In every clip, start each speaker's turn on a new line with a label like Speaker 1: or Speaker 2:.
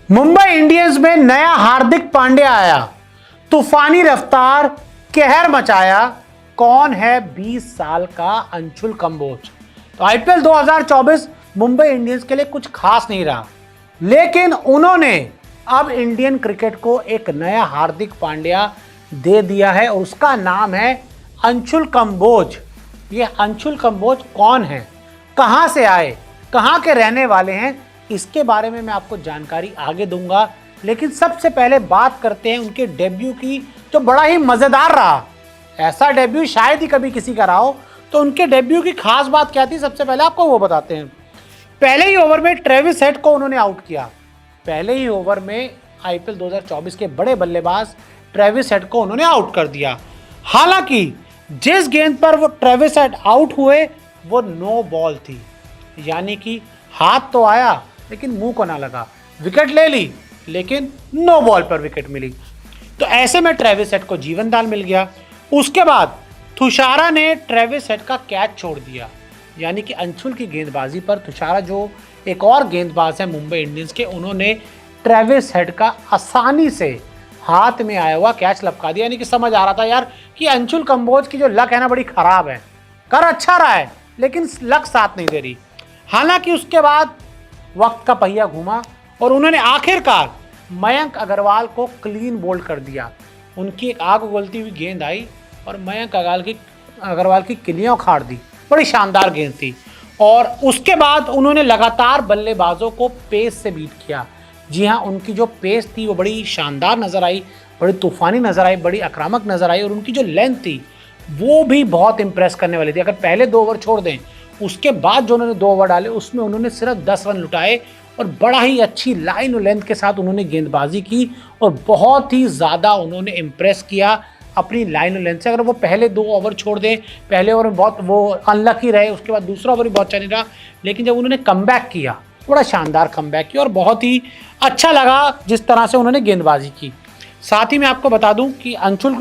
Speaker 1: Mumbai Indians में नया हार्दिक पांड्या आया, तूफानी रफ्तार, कहर मचाया। कौन है 20 साल का अंशुल कंबोज? तो आईपीएल 2024 मुंबई इंडियंस के लिए कुछ खास नहीं रहा, लेकिन उन्होंने अब इंडियन क्रिकेट को एक नया हार्दिक पांड्या दे दिया है और उसका नाम है अंशुल कंबोज। ये अंशुल कंबोज कौन है, कहां से आए, कहां के रहने वाले हैं, इसके बारे में मैं आपको जानकारी आगे दूंगा। लेकिन सबसे पहले बात करते हैं उनके डेब्यू की, जो बड़ा ही मजेदार रहा। ऐसा डेब्यू शायद ही कभी किसी का रहा हो। तो उनके डेब्यू की खास बात क्या थी, सबसे पहले आपको वो बताते हैं। पहले ही ओवर में ट्रेविस हेड को उन्होंने आउट किया। पहले ही ओवर में आईपीएल 2024 के बड़े बल्लेबाज ट्रेविस हेड को उन्होंने आउट कर दिया। हालांकि जिस गेंद पर वो ट्रेविस हेड आउट हुए वो नो बॉल थी, यानी कि हाथ तो आया लेकिन मुंह को ना लगा। विकेट ले ली लेकिन नो बॉल पर विकेट मिली। तो ऐसे में ट्रेविस हेड को जीवन दान मिल गया। उसके बाद तुषारा ने ट्रेविस हेड का कैच छोड़ दिया, यानी कि अंशुल की गेंदबाजी पर तुषारा, जो एक और गेंदबाज है मुंबई इंडियंस के, उन्होंने ट्रेविस हेड का आसानी से हाथ में आया हुआ कैच लपका दिया। यानी कि समझ आ रहा था यार कि अंशुल कंबोज की जो लक है ना, बड़ी खराब है। कर अच्छा रहा है लेकिन लक साथ नहीं दे रही। हालांकि उसके बाद वक्त का पहिया घूमा और उन्होंने आखिरकार मयंक अग्रवाल को क्लीन बोल्ड कर दिया। उनकी एक आग उगलती हुई गेंद आई और मयंक अग्रवाल की किलियां उखाड़ दी। बड़ी शानदार गेंद थी। और उसके बाद उन्होंने लगातार बल्लेबाजों को पेस से बीट किया। जी हाँ, उनकी जो पेस थी वो बड़ी शानदार नजर आई, बड़ी तूफानी नजर आई, बड़ी आक्रामक नजर आई। और उनकी जो लेंथ थी वो भी बहुत इंप्रेस करने वाली थी। अगर पहले 2 ओवर छोड़ दें, उसके बाद जो उन्होंने 2 ओवर डाले उसमें उन्होंने सिर्फ 10 रन लुटाए और बड़ा ही अच्छी लाइन और लेंथ के साथ उन्होंने गेंदबाजी की और बहुत ही ज़्यादा उन्होंने इम्प्रेस किया अपनी लाइन और लेंथ से। अगर वो पहले 2 ओवर छोड़ दें, पहले ओवर में बहुत वो अनलकी रहे, उसके बाद दूसरा ओवर भी बहुत अच्छा नहीं रहा, लेकिन जब उन्होंने कमबैक किया, बड़ा शानदार कमबैक किया और बहुत ही अच्छा लगा जिस तरह से उन्होंने गेंदबाजी की। साथ ही मैं आपको बता दूं कि Anshul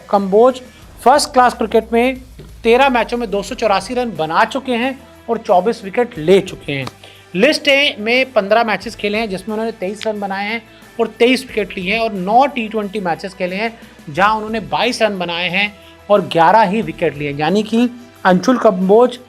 Speaker 1: Kamboj first class cricket में 13 मैचों में 284 रन बना चुके हैं और 24 विकेट ले चुके हैं। लिस्ट ए में 15 मैचेस खेले हैं जिसमें उन्होंने 23 रन बनाए हैं और 23 विकेट लिए हैं, और 9 T20 मैचेस खेले हैं जहां उन्होंने 22 रन बनाए हैं और 11 ही विकेट लिए। यानी कि अंशुल कंबोज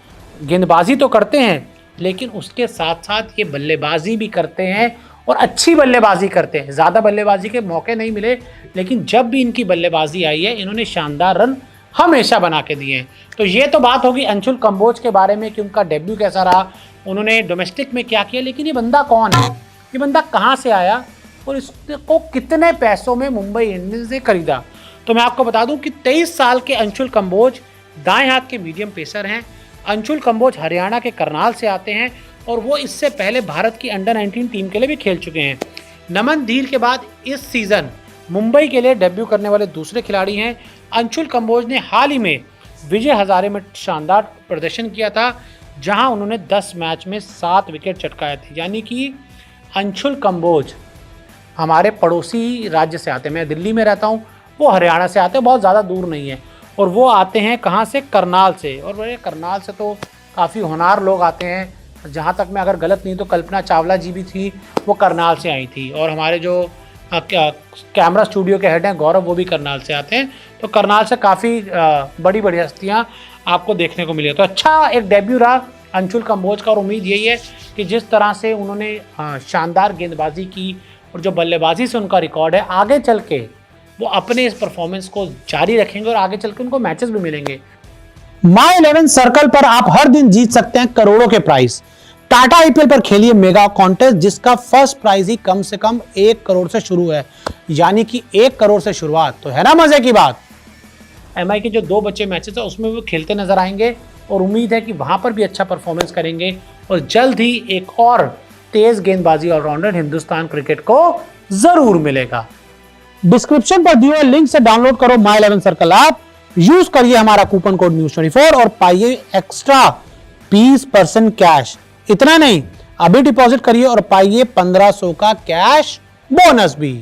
Speaker 1: गेंदबाजी तो करते हैं लेकिन उसके साथ साथ ये बल्लेबाजी भी करते हैं और अच्छी बल्लेबाजी करते हैं। ज़्यादा बल्लेबाजी के मौके नहीं मिले, लेकिन जब भी इनकी बल्लेबाजी आई है इन्होंने शानदार रन हमेशा बना के दिए हैं। तो ये तो बात होगी अंशुल कंबोज के बारे में कि उनका डेब्यू कैसा रहा, उन्होंने डोमेस्टिक में क्या किया। लेकिन ये बंदा कौन है, ये बंदा कहाँ से आया और इसको कितने पैसों में मुंबई इंडियंस ने खरीदा? तो मैं आपको बता दूं कि 23 साल के अंशुल कंबोज दाएं हाथ के मीडियम पेसर हैं। अंशुल कंबोज हरियाणा के करनाल से आते हैं और वो इससे पहले भारत की अंडर 19 टीम के लिए भी खेल चुके हैं। नमन धीर के बाद इस सीज़न मुंबई के लिए डेब्यू करने वाले दूसरे खिलाड़ी हैं। अंशुल कंबोज ने हाल ही में विजय हजारे में शानदार प्रदर्शन किया था, जहां उन्होंने 10 मैच में 7 विकेट चटकाए थे। यानी कि अंशुल कंबोज हमारे पड़ोसी राज्य से आते हैं। मैं दिल्ली में रहता हूं, वो हरियाणा से आते हैं, बहुत ज़्यादा दूर नहीं है। और वो आते हैं कहाँ से? करनाल से। और वो करनाल से तो काफ़ी होनहार लोग आते हैं। जहाँ तक मैं अगर गलत नहीं तो कल्पना चावला जी भी थी, वो करनाल से आई थी। और हमारे जो कैमरा स्टूडियो के हेड हैं गौरव, वो भी करनाल से आते हैं। तो करनाल से काफ़ी बड़ी बड़ी हस्तियाँ आपको देखने को मिली। तो अच्छा एक डेब्यू रहा अंशुल कंबोज का और उम्मीद यही है कि जिस तरह से उन्होंने शानदार गेंदबाजी की और जो बल्लेबाजी से उनका रिकॉर्ड है, आगे चल के वो अपने इस परफॉर्मेंस को जारी रखेंगे और आगे चल के उनको मैचेस भी मिलेंगे।
Speaker 2: माई 11 सर्कल पर आप हर दिन जीत सकते हैं करोड़ों के प्राइस। टाटा आईपीएल पर खेलिए मेगा कॉन्टेस्ट, जिसका फर्स्ट प्राइज ही कम से कम 1 करोड़ से शुरू है। यानी कि 1 करोड़ से शुरुआत, तो है ना मजे की बात।
Speaker 1: एमआई के जो 2 बचे मैचेस है उसमें वो खेलते नजर आएंगे और उम्मीद है कि वहां पर भी अच्छा परफॉर्मेंस करेंगे और जल्द ही एक और तेज गेंदबाजी ऑलराउंडर हिंदुस्तान क्रिकेट को जरूर मिलेगा।
Speaker 2: डिस्क्रिप्शन पर दिए लिंक से डाउनलोड करो माई 11 सर्कल ऐप, यूज करिए हमारा कूपन कोड News24 और पाइए एक्स्ट्रा 20% कैश। इतना नहीं, अभी डिपॉजिट करिए और पाइए 1500 का कैश बोनस भी।